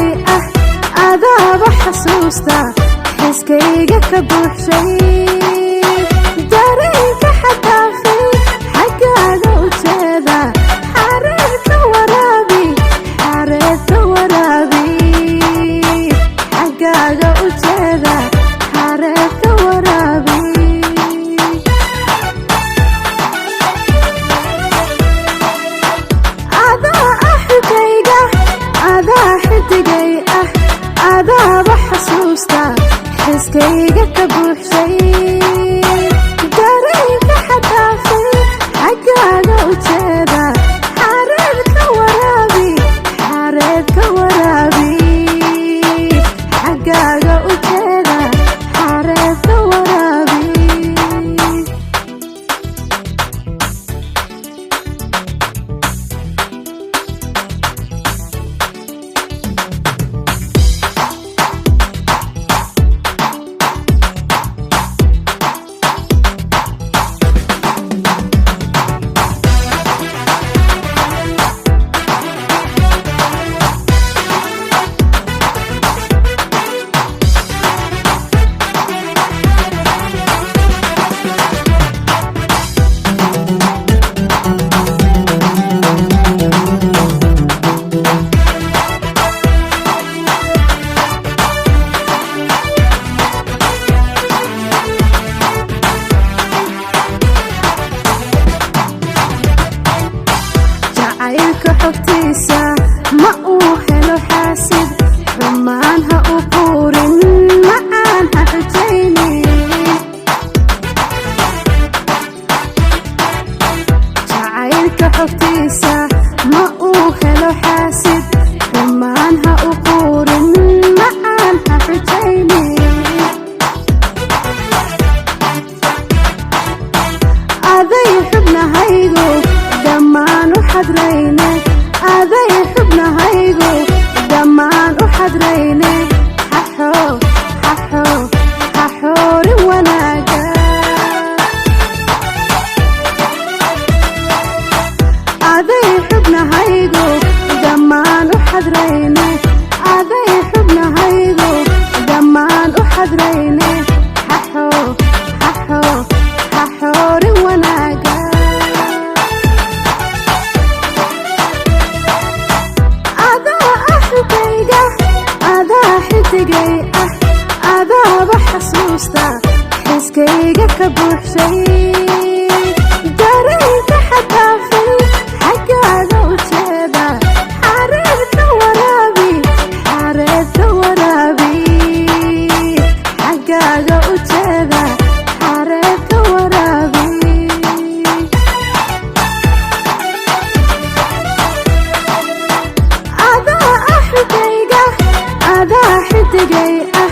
xidigay ah adaaba xasuusta xiskayga ka buuxshay dareenka xadaafay xaggaaga u jeeda xareerka waraabi xaggaaga u jeeda xareerka waraabi xidigay ah adaaba xasuusta xiskayga ka buuxshay dareenka xadaafay xaggaaga u jeeda xareerka waraabi xaggaaga u jeeda xareerka waraabi xogtiisa ma uu helo xaasid xumaan ha u quurin macaan ha xujaynin jacaylka xogtiisa ma uu helo xaasid xumaan ha u quurin macaan ha xujaynin aday xubnahaygu dhammaan u xadrayne aday xubnahaygu dhammaan u xadrayne xaxoorin wanaaga aday xubnahaygu dhammaan u xadrayne aday xubnahaygu dhammaan u xadrayne xaxoorin wanaaga xidigay ah adaaba xasuusta xiskayga ka buuxshay dareenka xadaafay xaggaaga u jeeda xareerka waraabi xaggaaga u jeeda xareerka waraabi xidigay ah